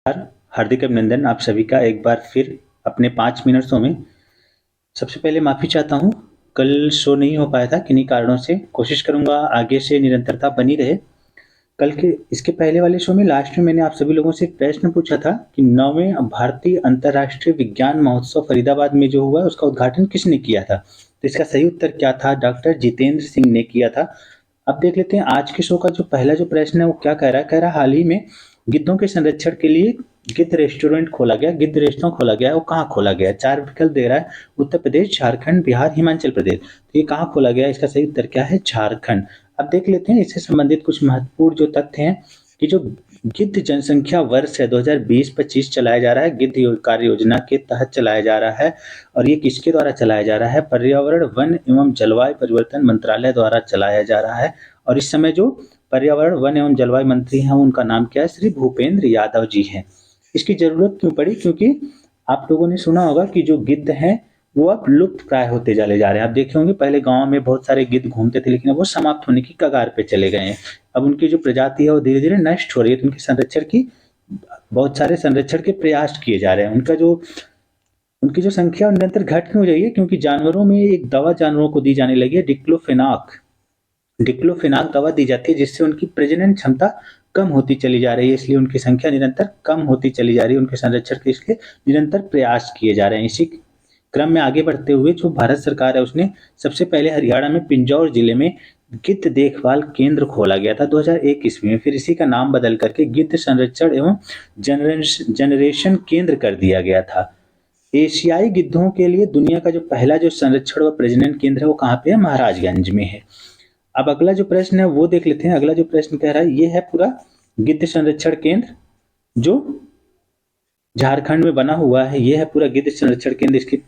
हार्दिक अभिनंदन आप सभी का एक बार फिर अपने 5 मिनटों में। सबसे पहले माफ़ी चाहता हूँ, कल शो नहीं हो पाया था किन्हीं कारणों से। कोशिश करूँगा आगे से निरंतरता बनी रहे। कल के इसके पहले वाले शो में लास्ट में मैंने आप सभी लोगों से एक प्रश्न पूछा था कि 9वें भारतीय अंतर्राष्ट्रीय विज्ञान महोत्सव फरीदाबाद में जो हुआ उसका उद्घाटन किसने किया था? तो इसका सही उत्तर क्या था? डॉक्टर जितेंद्र सिंह ने किया था। अब देख लेते हैं आज के शो का जो पहला जो प्रश्न है वो क्या कह रहा है। कह रहा है हाल ही में गिद्धों के संरक्षण के लिए गिद्ध रेस्टोरेंट खोला गया, गिद्ध रेस्टोरेंट खोला गया है। वो कहाँ खोला गया है? 4 विकल्प दे रहा है, उत्तर प्रदेश, झारखंड, बिहार, हिमाचल प्रदेश। तो ये कहाँ खोला गया है? इसका सही उत्तर क्या है? झारखंड। अब देख लेते हैं इससे संबंधित कुछ महत्वपूर्ण जो तथ्य हैं कि जो गिद्ध जनसंख्या वर्ष है 2020-25 चलाया जा रहा है, गिद्ध कार्य योजना के तहत चलाया जा रहा है। और ये किसके द्वारा चलाया जा रहा है? पर्यावरण, वन एवं जलवायु परिवर्तन मंत्रालय द्वारा चलाया जा रहा है। और इस समय जो पर्यावरण, वन एवं जलवायु मंत्री हैं उनका नाम क्या है? श्री भूपेंद्र यादव जी हैं। इसकी जरूरत क्यों पड़ी? क्योंकि आप लोगों ने सुना होगा कि जो गिद्ध हैं वो अब लुप्त प्राय होते चले जा रहे हैं। आप देखे होंगे पहले गांव में बहुत सारे गिद्ध घूमते थे, लेकिन अब वो समाप्त होने की कगार पे चले गए हैं। अब उनकी जो प्रजाति है वो धीरे धीरे नष्ट हो रही है। तो उनके संरक्षण की बहुत सारे संरक्षण के प्रयास किए जा रहे हैं। उनकी जो संख्या निरंतर घट क्यों रही है? क्योंकि जानवरों में एक दवा जानवरों को दी जाने लगी है, डिक्लोफेनाक। डिक्लोफेनाक दवा दी जाती है जिससे उनकी प्रजनन क्षमता कम होती चली जा रही है, इसलिए उनकी संख्या निरंतर कम होती चली जा रही है। उनके संरक्षण के इसलिए निरंतर प्रयास किए जा रहे हैं। इसी क्रम में आगे बढ़ते हुए जो भारत सरकार है उसने सबसे पहले हरियाणा में पिंजौर जिले में गिद्ध देखभाल केंद्र खोला गया था 2001 ईस्वी में। फिर इसी का नाम बदल करके गिद्ध संरक्षण एवं जनरेशन केंद्र कर दिया गया था। एशियाई गिद्धों के लिए दुनिया का जो पहला जो संरक्षण व प्रजनन केंद्र है वो कहाँ पे है? महाराजगंज में है। अब अगला जो प्रश्न है वो देख लेते हैं। अगला जो प्रश्न कह रहा है ये है पूरा गिद्ध संरक्षण केंद्र जो झारखंड में बना हुआ है। ये है पूरा गिद्ध संरक्षण केंद्र। इसके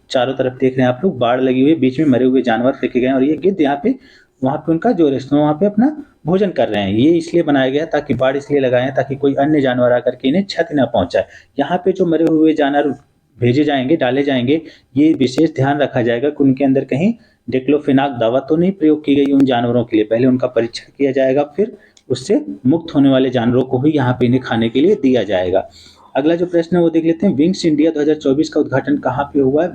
चारों तरफ देख रहे हैं आप लोग, बाढ़ लगी हुई है, बीच में मरे हुए जानवर फेंके गए हैं और ये गिद्ध यहाँ पे वहां पे उनका जो रेस्टोरेंट वहां पे अपना भोजन कर रहे हैं। ये इसलिए बनाया गया ताकि बाढ़ इसलिए लगाए हैं ताकि कोई अन्य जानवर आकर के इन्हें क्षति न पहुंचाए। यहाँ पे जो मरे हुए जानवर भेजे जाएंगे, डाले जाएंगे, ये विशेष ध्यान रखा जाएगा कि उनके अंदर कहीं डिक्लोफेनाक दवा तो नहीं प्रयोग की गई उन जानवरों के लिए। पहले उनका परीक्षण किया जाएगा, फिर उससे मुक्त होने वाले जानवरों को ही यहाँ पे इन्हें खाने के लिए दिया जाएगा। अगला जो प्रश्न है वो देख लेते हैं। विंग्स इंडिया 2024 का उद्घाटन कहाँ पे हुआ है?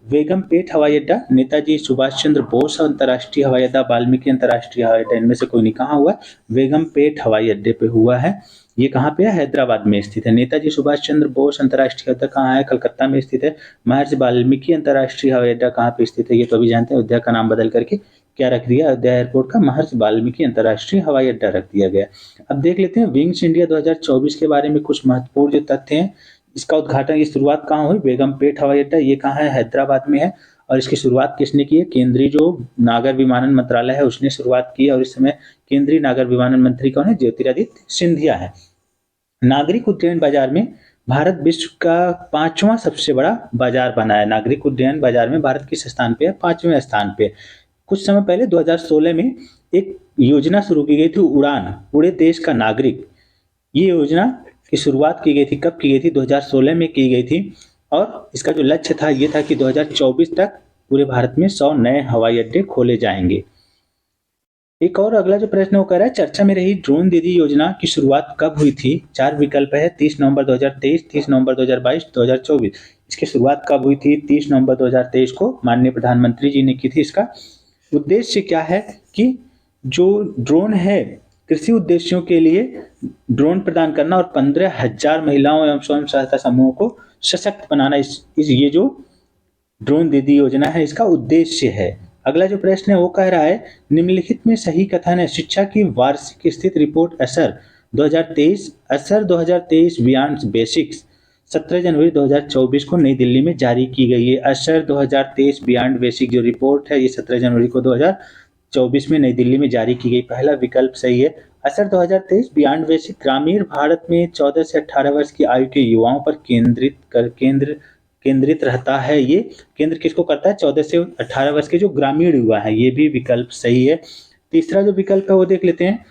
बेगमपेट हवाई अड्डा, नेताजी सुभाष चंद्र बोस अंतर्राष्ट्रीय हवाई अड्डा, वाल्मीकि अंतर्राष्ट्रीय हवाई अड्डा, इनमें से कोई नहीं। कहाँ हुआ? बेगमपेट हवाई अड्डे पे हुआ है। ये कहाँ पे है? हैदराबाद में स्थित है। नेताजी सुभाष चंद्र बोस अंतर्राष्ट्रीय अड्डा कहाँ है? कलकत्ता में स्थित है। महर्षि वाल्मीकि अंतर्राष्ट्रीय हवाई अड्डा कहाँ पे स्थित है? ये तो अभी जानते हैं। अयोध्या का नाम बदल करके क्या रख दिया? अयोध्या एयरपोर्ट का महर्षि वाल्मीकि अंतर्राष्ट्रीय हवाई अड्डा रख दिया गया। अब देख लेते हैं विंग्स इंडिया 2024 के बारे में कुछ महत्वपूर्ण जो तथ्य हैं। इसका उद्घाटन, ये शुरुआत कहाँ हुई? बेगमपेट हवाई अड्डा, ये कहाँ है? हैदराबाद में है। और इसकी शुरुआत किसने की है? केंद्रीय जो नागर विमानन मंत्रालय है उसने शुरुआत की है। और इस समय केंद्रीय नागर विमानन मंत्री कौन है? ज्योतिरादित्य सिंधिया है। नागरिक उड्डयन बाजार में भारत विश्व का 5वां सबसे बड़ा बाजार बना है। नागरिक उड्डयन बाजार में भारत किस स्थान पे है? 5वें स्थान पे। कुछ समय पहले 2016 में एक योजना शुरू की गई थी, उड़ान, उड़े देश का नागरिक। ये योजना की शुरुआत की गई थी, कब की गई थी? 2016 में की गई थी। और इसका जो लक्ष्य था ये था कि 2024 तक पूरे भारत में 100 नए हवाई अड्डे खोले जाएंगे। एक और अगला जो प्रश्न वो कह रहा है चर्चा में रही ड्रोन दीदी योजना की शुरुआत कब हुई थी? 4 विकल्प है, 30 नवंबर 2023, 30 नवंबर 2022, 2024। इसकी शुरुआत कब हुई थी? 30 नवंबर 2023 को माननीय प्रधानमंत्री जी ने की थी। इसका उद्देश्य क्या है कि जो ड्रोन है कृषि उद्देश्यों के लिए ड्रोन प्रदान करना और 15,000 महिलाओं एवं स्वयं सहायता समूहों को सशक्त बनाना, इस ये जो ड्रोन दीदी योजना है इसका उद्देश्य है। अगला जो प्रश्न है वो कह रहा है निम्नलिखित में सही कथन है। शिक्षा की वार्षिक स्थिति रिपोर्ट असर 2023, असर 2023 बियॉन्ड बेसिक्स 17 जनवरी 2024 को नई दिल्ली में जारी की गई है। असर 2023 बियॉन्ड बेसिक जो रिपोर्ट है ये 17 जनवरी को 2024 में नई दिल्ली में जारी की गई। पहला विकल्प सही है। असर 2023 बियॉन्ड बेसिक ग्रामीण भारत में 14 से 18 वर्ष की आयु के युवाओं पर केंद्रित रहता है। ये केंद्र किसको करता है? 14 से 18 वर्ष के जो ग्रामीण युवा है। ये भी विकल्प सही है। तीसरा जो विकल्प है वो देख लेते हैं।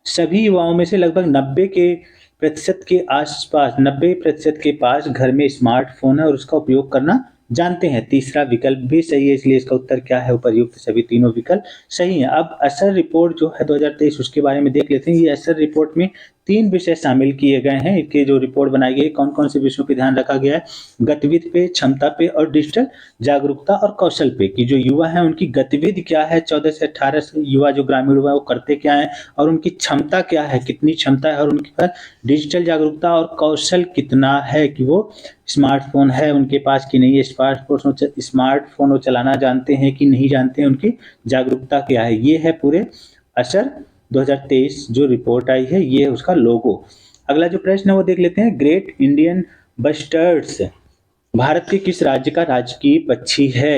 सभी युवाओं में से लगभग 90% के आसपास 90% के पास घर में स्मार्टफोन है और उसका उपयोग करना जानते हैं। तीसरा विकल्प भी सही है, इसलिए इसका उत्तर क्या है? उपर्युक्त सभी तीनों विकल्प सही हैं। अब असर रिपोर्ट जो है 2023 उसके बारे में देख लेते हैं। ये असर रिपोर्ट में 3 विषय शामिल किए गए हैं। इनके जो रिपोर्ट बनाई गई है, कौन-कौन से विषयों पे ध्यान रखा गया है? गतिविधि पे, क्षमता पे और डिजिटल जागरूकता और कौशल पे कि जो युवा हैं उनकी गतिविधि क्या है, 14 से 18 से युवा जो ग्रामीण युवा है वो करते क्या हैं और उनकी क्षमता क्या है, कितनी क्षमता है और उनके पास डिजिटल जागरूकता और कौशल कितना है कि वो स्मार्टफ़ोन है उनके पास कि नहीं है, स्मार्टफ़ोन वो चलाना जानते हैं कि नहीं जानते हैं, उनकी जागरूकता क्या है। ये है पूरे असर 2023 जो रिपोर्ट आई है, ये है उसका लोगो। अगला जो प्रश्न है वो देख लेते हैं, ग्रेट इंडियन बस्टर्ड्स भारत के किस राज्य का राजकीय पक्षी है?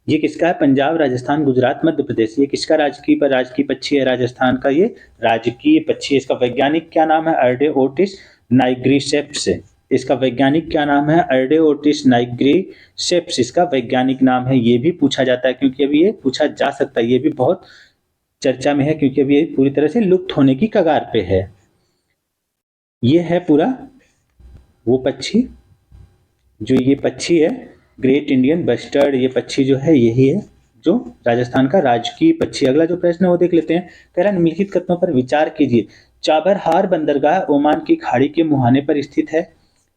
ये किसका है? पंजाब, राजस्थान, गुजरात, मध्य प्रदेश। ये किसका राजकीय पक्षी है? राजस्थान का ये राजकीय पक्षी है। इसका वैज्ञानिक क्या नाम है? अर्डेओटिस नाइग्रिसेप्स। इसका वैज्ञानिक क्या नाम है? अर्डेओटिस नाइग्रिसेप्स इसका वैज्ञानिक नाम है। ये भी पूछा जाता है क्योंकि अभी ये पूछा जा सकता है, ये भी बहुत चर्चा में है क्योंकि अभी ये पूरी तरह से लुप्त होने की कगार पे है। ये है पूरा वो पक्षी, जो ये पक्षी है ग्रेट इंडियन बस्टर्ड, ये पक्षी जो है यही है जो राजस्थान का राजकीय पक्षी। अगला जो प्रश्न है वो देख लेते हैं, कह रहा है निम्नलिखित कथनों पर विचार कीजिए। चाबरहार बंदरगाह ओमान की खाड़ी के मुहाने पर स्थित है।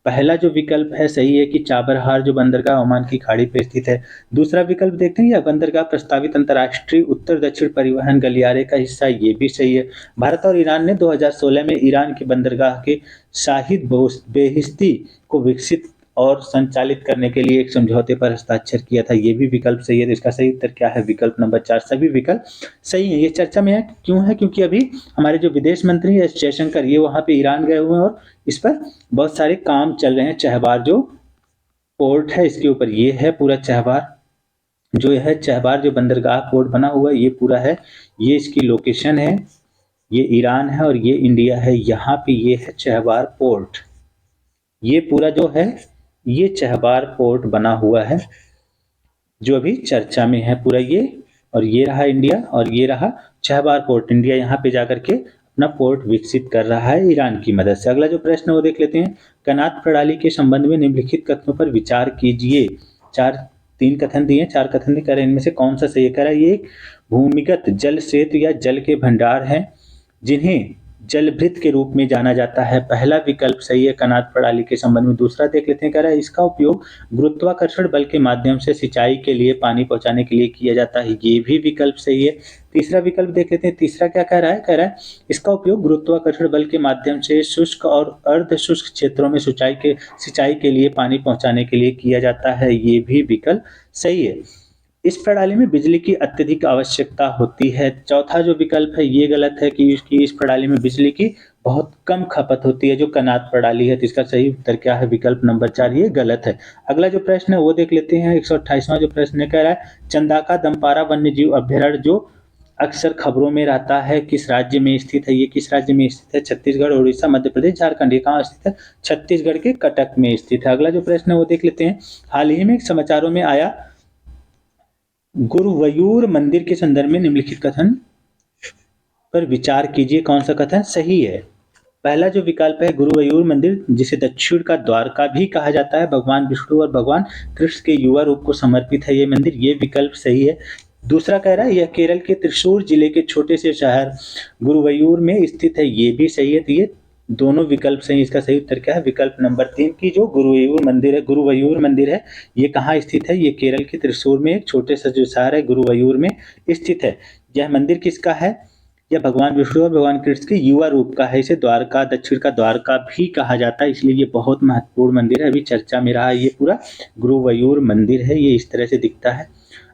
पहला जो विकल्प है सही है कि चाबरहार जो बंदरगाह ओमान की खाड़ी पर स्थित है। दूसरा विकल्प देखते हैं, यह बंदरगाह प्रस्तावित अंतर्राष्ट्रीय उत्तर दक्षिण परिवहन गलियारे का हिस्सा, ये भी सही है। भारत और ईरान ने 2016 में ईरान के बंदरगाह के शाहिद बेहिश्ती को विकसित और संचालित करने के लिए एक समझौते पर हस्ताक्षर किया था, ये भी विकल्प सही है। तो इसका सही उत्तर क्या है? विकल्प नंबर 4। सभी विकल्प सही है। ये चर्चा में है, क्यों है? क्योंकि अभी हमारे जो विदेश मंत्री है एस जयशंकर, ये वहाँ पे ईरान गए हुए हैं और इस पर बहुत सारे काम चल रहे हैं। चहबार जो पोर्ट है इसके ऊपर, ये है पूरा चहबार जो है, चहबार जो बंदरगाह पोर्ट बना हुआ है ये पूरा है, ये इसकी लोकेशन है, ये ईरान है और ये इंडिया है। यहाँ पे ये है चहबार पोर्ट, ये पूरा जो है ये चहबार पोर्ट बना हुआ है जो अभी चर्चा में है पूरा ये, और ये रहा इंडिया और ये रहा चहबार पोर्ट। इंडिया यहाँ पे जाकर के अपना पोर्ट विकसित कर रहा है ईरान की मदद से। अगला जो प्रश्न है वो देख लेते हैं, कनात प्रणाली के संबंध में निम्नलिखित कथनों पर विचार कीजिए। 3 कथन दिए, 4 कथन दिए, कह रहे हैं इनमें से कौन सा सही है? कह रहा है ये एक भूमिगत जल क्षेत्र या जल के भंडार हैं जिन्हें जलभृत के रूप में जाना जाता है। पहला विकल्प सही है कनात प्रणाली के संबंध में। दूसरा देख लेते हैं, कह रहा है इसका उपयोग गुरुत्वाकर्षण बल के माध्यम से सिंचाई के लिए, पानी पहुंचाने के लिए किया जाता है, ये भी विकल्प सही है। तीसरा विकल्प देख लेते हैं, तीसरा क्या कह रहा है? कह रहा है इसका उपयोग गुरुत्वाकर्षण बल के माध्यम से शुष्क और अर्ध शुष्क क्षेत्रों में सिंचाई के लिए, पानी पहुंचाने के लिए किया जाता है, ये भी विकल्प सही है। इस प्रणाली में बिजली की अत्यधिक आवश्यकता होती है। चौथा जो विकल्प है ये गलत है कि इस प्रणाली में बिजली की बहुत कम खपत होती है जो कनात प्रणाली है। तो इसका सही उत्तर क्या है? विकल्प नंबर 4, ये गलत है। अगला जो प्रश्न है वो देख लेते हैं, 128वां जो प्रश्न कह रहा है चंदाका दमपारा वन्य जीव अभ्यारण्य जो अक्सर खबरों में रहता है किस राज्य में स्थित है? ये किस राज्य में स्थित है? छत्तीसगढ़, उड़ीसा, मध्य प्रदेश, झारखंड। ये कहाँ स्थित है? छत्तीसगढ़ के कटक में स्थित है। अगला जो प्रश्न है वो देख लेते हैं, हाल ही में समाचारों में आया गुरुवयूर मंदिर के संदर्भ में निम्नलिखित कथन पर विचार कीजिए। कौन सा कथन सही है? पहला जो विकल्प है गुरुवयूर मंदिर, जिसे दक्षिण का द्वारका भी कहा जाता है, भगवान विष्णु और भगवान कृष्ण के युवा रूप को समर्पित है ये मंदिर, ये विकल्प सही है। दूसरा कह रहा है यह केरल के त्रिशूर जिले के छोटे से शहर गुरुवयूर में स्थित है, ये भी सही है। तो ये दोनों विकल्प सही। इसका सही उत्तर क्या है? विकल्प नंबर 3 की जो गुरुवयूर मंदिर है ये कहाँ स्थित है? ये केरल के त्रिशूर में एक छोटे से जो शहर है गुरुवयूर में स्थित है। यह मंदिर किसका है? यह भगवान विष्णु और भगवान कृष्ण के युवा रूप का है। इसे द्वारका, दक्षिण का द्वारका भी कहा जाता है, इसलिए ये बहुत महत्वपूर्ण मंदिर है, अभी चर्चा में रहा है। ये पूरा गुरुवयूर मंदिर है, ये इस तरह से दिखता है।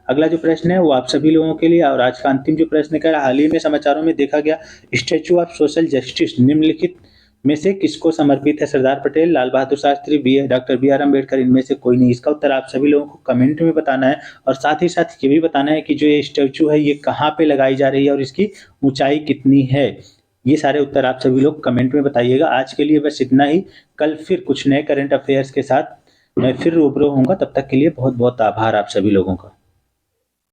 अगला जो प्रश्न है वो आप सभी लोगों के लिए, और आज का अंतिम जो प्रश्न कह रहा है, हाल ही में समाचारों में देखा गया स्टैचू ऑफ सोशल जस्टिस निम्नलिखित में से किसको समर्पित है? Sardar Patel, Lal Bahadur Shastri, doctor B R Ambedkar, इनमें से कोई नहीं। इसका उत्तर आप सभी लोगों को कमेंट में बताना है और साथ ही साथ ये भी बताना है कि जो ये स्टैचू है ये कहाँ पे लगाई जा रही है और इसकी ऊंचाई कितनी है। ये सारे उत्तर आप सभी लोग कमेंट में बताइएगा। आज के लिए बस इतना ही। कल फिर कुछ नए करंट अफेयर्स के साथ मैं फिर रूबरू होऊंगा। तब तक के लिए बहुत बहुत आभार आप सभी लोगों का।